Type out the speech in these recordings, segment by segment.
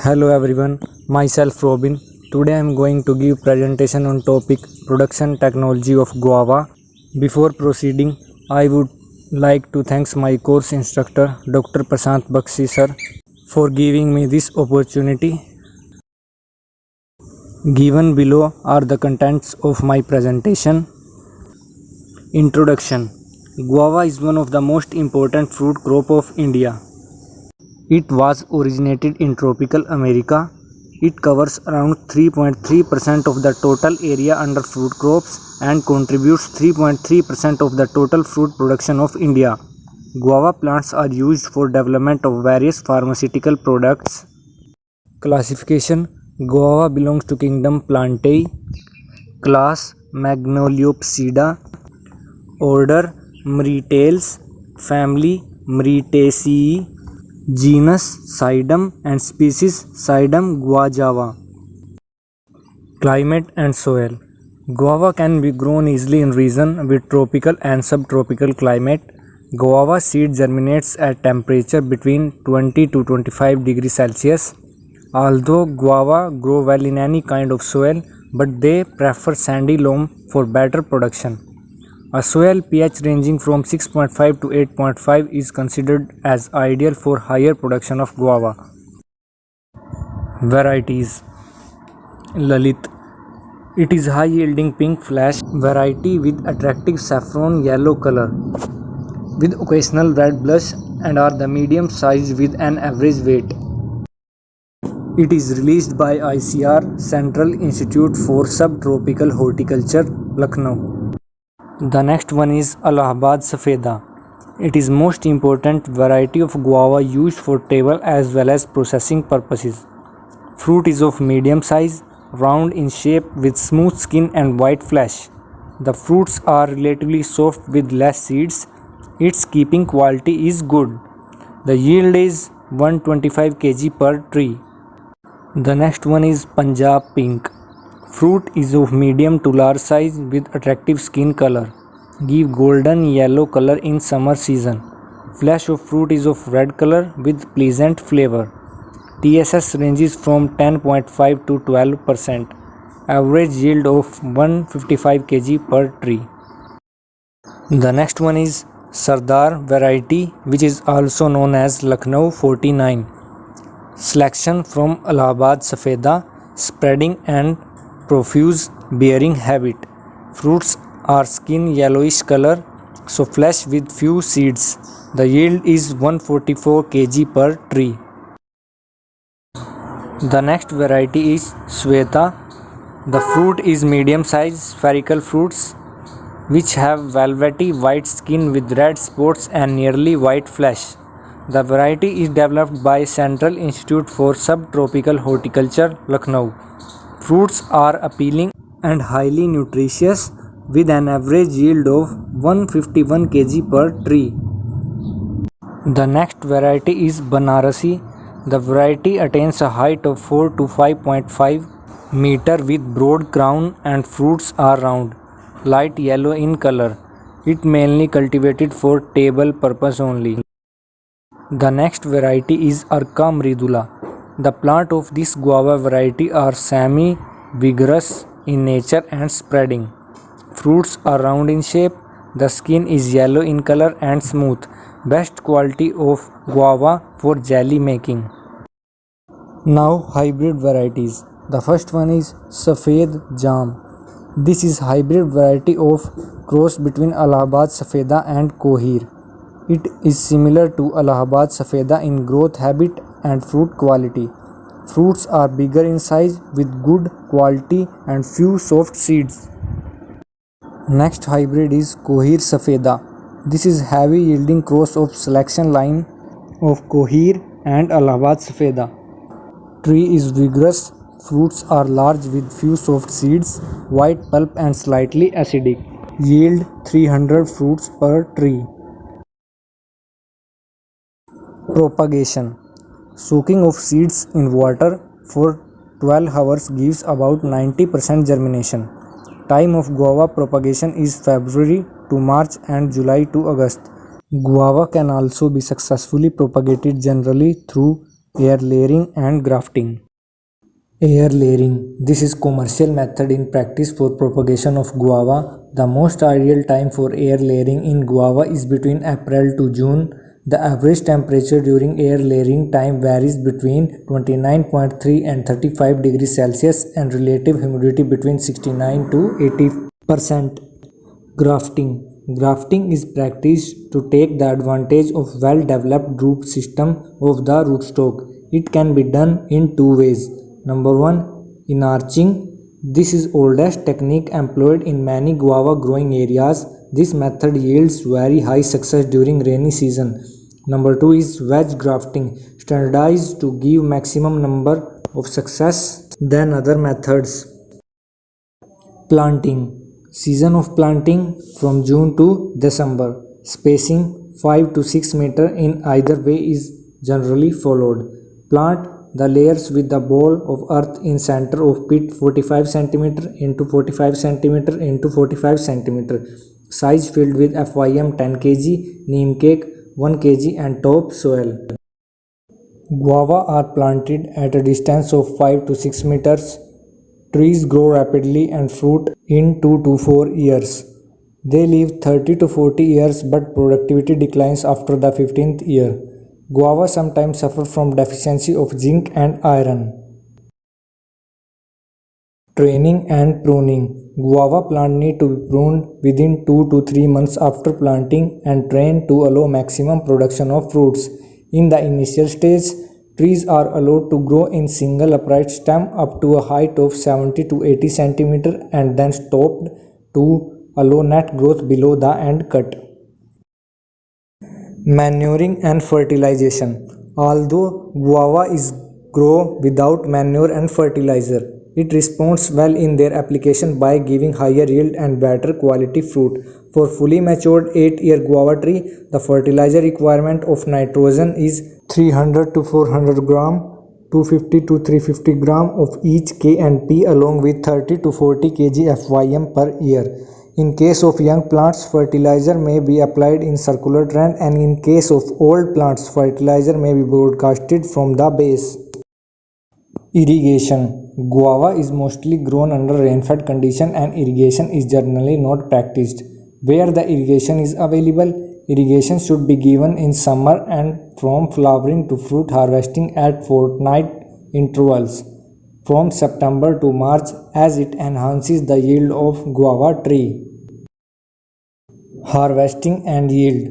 Hello everyone, myself Robin. Today I am going to give presentation on topic production technology of guava. Before proceeding, I would like to thank my course instructor Dr. Prashant Bakshi sir for giving me this opportunity. Given below are the contents of my presentation. Introduction. Guava is one of the most important fruit crop of India. It was originated in tropical America. It covers around 3.3% of the total area under fruit crops and contributes 3.3% of the total fruit production of India. Guava plants are used for development of various pharmaceutical products. Classification. Guava belongs to kingdom Plantae, class Magnoliopsida, order Myrtales, family Myrtaceae, genus Psydium and species Psydium guajava. Climate and soil. Guava can be grown easily in region with tropical and subtropical climate. Guava seed germinates at temperature between 20 to 25 degrees Celsius. Although guava grow well in any kind of soil, but they prefer sandy loam for better production. A soil pH ranging from 6.5 to 8.5 is considered as ideal for higher production of guava. Varieties. Lalit. It is high yielding pink flesh variety with attractive saffron yellow color with occasional red blush and are the medium size with an average weight. It is released by ICR Central Institute for Subtropical Horticulture, Lucknow. The next one is Allahabad Safeda. It is most important variety of guava used for table as well as processing purposes. Fruit is of medium size, round in shape with smooth skin and white flesh. The fruits are relatively soft with less seeds. Its keeping quality is good. The yield is 125 kg per tree. The next one is Punjab Pink. Fruit is of medium to large size with attractive skin color. Give golden yellow color in summer season. Flesh of fruit is of red color with pleasant flavor. TSS ranges from 10.5 to 12%. Average yield of 155 kg per tree. The next one is Sardar variety, which is also known as Lucknow 49. Selection from Allahabad Safeda, spreading and profuse bearing habit. Fruits are skin yellowish color, so flesh with few seeds. The yield is 144 kg per tree. The next variety is Sweta. The fruit is medium size spherical fruits which have velvety white skin with red spots and nearly white flesh. The variety is developed by Central Institute for Subtropical Horticulture, Lucknow. Fruits are appealing and highly nutritious with an average yield of 151 kg per tree. The next variety is Banarasi. The variety attains a height of 4 to 5.5 meter with broad crown and fruits are round, light yellow in color. It mainly cultivated for table purpose only. The next variety is Arka Mridula. The plant of this guava variety are semi-vigorous in nature and spreading. Fruits are round in shape. The skin is yellow in color and smooth. Best quality of guava for jelly making. Now hybrid varieties. The first one is Safed Jam. This is hybrid variety of cross between Allahabad Safeda and Kohir. It is similar to Allahabad Safeda in growth habit and fruit quality. Fruits are bigger in size with good quality and few soft seeds. Next hybrid is Kohir Safeda. This is heavy yielding cross of selection line of Kohir and Allahabad Safeda. Tree is vigorous. Fruits are large with few soft seeds, white pulp and slightly acidic. Yield 300 fruits per tree. Propagation. Soaking of seeds in water for 12 hours gives about 90% germination. Time of guava propagation is February to March and July to August. Guava can also be successfully propagated generally through Air layering and grafting. Air layering. This is commercial method in practice for propagation of guava. The most ideal time for air layering in guava is between April to June. The average temperature during air layering time varies between 29.3 and 35 degrees Celsius and relative humidity between 69 to 80%. Grafting. Grafting is practiced to take the advantage of well-developed root system of the rootstock. It can be done in two ways. Number 1. Enarching. This is oldest technique employed in many guava growing areas. This method yields very high success during rainy season. Number 2 is wedge grafting, standardized to give maximum number of success than other methods. Planting. Season of planting from June to December. Spacing 5 to 6 meter in either way is generally followed. Plant the layers with the ball of earth in center of pit 45 cm into 45 cm into 45 cm. Size filled with FYM 10 kg, neem cake 1 kg and top soil. Guava are planted at a distance of 5 to 6 meters. Trees grow rapidly and fruit in 2 to 4 years. They live 30 to 40 years but productivity declines after the 15th year. Guava sometimes suffer from deficiency of zinc and iron. Training and pruning. Guava plant need to be pruned within 2 to 3 months after planting and trained to allow maximum production of fruits. In the initial stage, trees are allowed to grow in single upright stem up to a height of 70 to 80 cm and then stopped to allow net growth below the end cut. Manuring and fertilization. Although guava is grow without manure and fertilizer, it responds well in their application by giving higher yield and better quality fruit. For fully matured 8-year guava tree, the fertilizer requirement of nitrogen is 300 to 400 gram, 250 to 350 gram of each K and P along with 30 to 40 kg FYM per year. In case of young plants, fertilizer may be applied in circular trend, and in case of old plants, fertilizer may be broadcasted from the base. Irrigation. Guava is mostly grown under rain-fed condition and irrigation is generally not practiced. Where the irrigation is available, irrigation should be given in summer and from flowering to fruit harvesting at fortnight intervals from September to March, as it enhances the yield of guava tree. Harvesting and yield.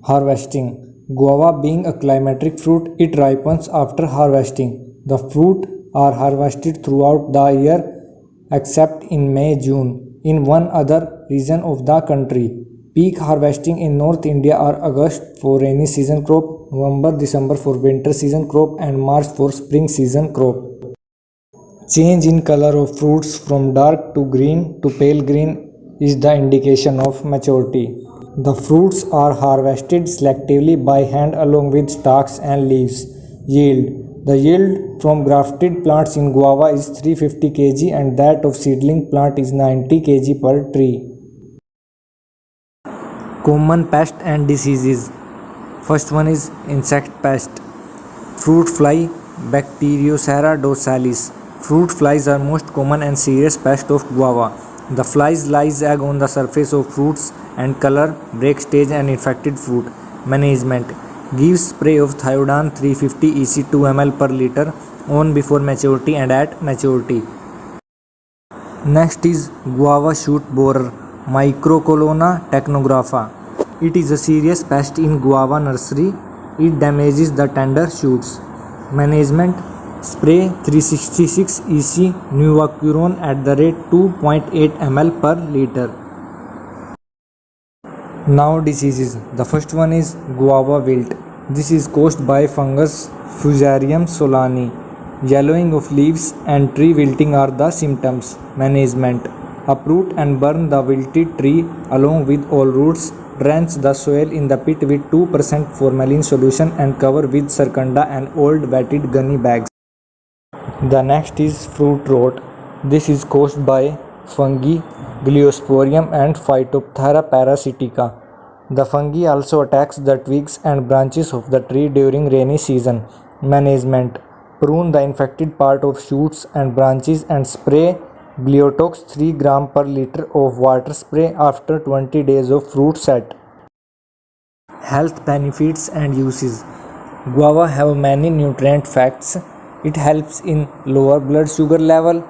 Harvesting. Guava being a climatic fruit, it ripens after harvesting. The fruit are harvested throughout the year except in May-June. In one other region of the country, peak harvesting in North India are August for rainy season crop, November-December for winter season crop and March for spring season crop. Change in color of fruits from dark to green to pale green is the indication of maturity. The fruits are harvested selectively by hand along with stalks and leaves. Yield. The yield from grafted plants in guava is 350 kg and that of seedling plant is 90 kg per tree. Common pest and diseases. First one is insect pest. Fruit fly, Bacteriocera dorsalis. Fruit flies are most common and serious pest of guava. The flies lays egg on the surface of fruits and color, break stage and infected fruit. Management. Give spray of Thiodan 350 EC 2 ml per liter on before maturity and at maturity. Next is guava shoot borer, Microcolonna technographa. It is a serious pest in guava nursery. It damages the tender shoots. Management. Spray 366 EC Nuvacuron at the rate 2.8 ml per liter. Now diseases. The first one is guava wilt. This is caused by fungus Fusarium solani. Yellowing of leaves and tree wilting are the symptoms. Management. Uproot and burn the wilted tree along with all roots. Drench the soil in the pit with 2% formalin solution and cover with Sarkanda and old wetted gunny bags. The next is fruit rot. This is caused by fungi, Gliosporium and Phytophthora parasitica. The fungi also attacks the twigs and branches of the tree during rainy season. Management: prune the infected part of shoots and branches and spray Gliotox 3 gram per liter of water spray after 20 days of fruit set. Health benefits and uses: guava have many nutrient facts. It helps in lower blood sugar level,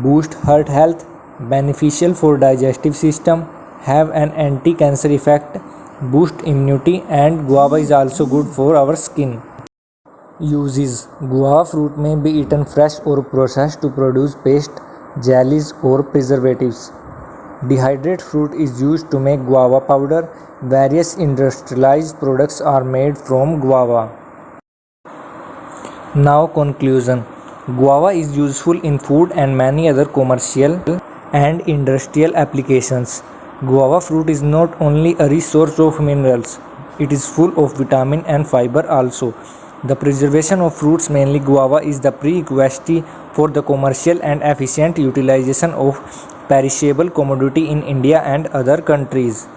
boost heart health, beneficial for digestive system, have an anti-cancer effect, boost immunity, and guava is also good for our skin. Uses: guava fruit may be eaten fresh or processed to produce paste, jellies or preservatives. Dehydrated fruit is used to make guava powder. Various industrialized products are made from guava. Now conclusion. Guava is useful in food and many other commercial and industrial applications. Guava fruit is not only a rich source of minerals, it is full of vitamin and fiber also. The preservation of fruits, mainly guava, is the prerequisite for the commercial and efficient utilization of perishable commodity in India and other countries.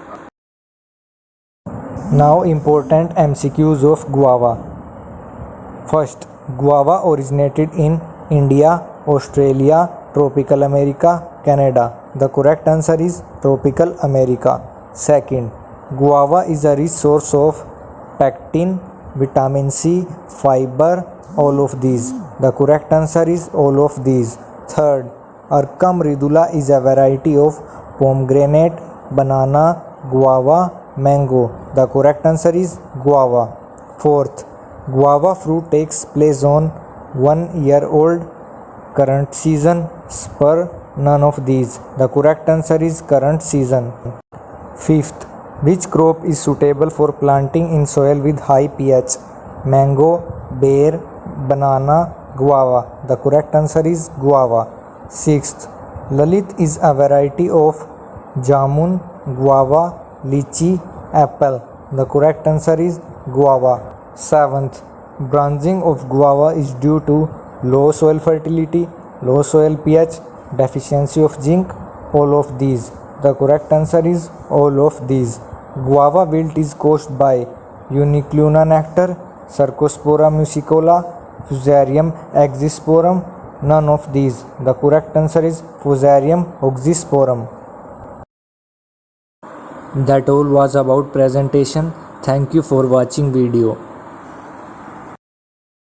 Now important MCQs of guava. First, guava originated in India, Australia, tropical America, Canada. The correct answer is tropical America. Second, guava is a rich source of pectin, vitamin C, fiber, all of these. The correct answer is all of these. Third, Arka mridula is a variety of pomegranate, banana, guava, mango. The correct answer is guava. Fourth, guava fruit takes place on 1 year old, current season, spur, none of these. The correct answer is current season. Fifth, which crop is suitable for planting in soil with high pH? Mango, pear, banana, guava. The correct answer is guava. Sixth, Lalit is a variety of jamun, guava, lychee, apple. The correct answer is guava. Seventh, branching of guava is due to low soil fertility, low soil pH, deficiency of zinc, all of these. The correct answer is all of these. Guava wilt is caused by Unicluna nectar, Cercospora musicola, Fusarium oxysporum, none of these. The correct answer is Fusarium oxysporum. That all was about presentation. Thank you for watching video.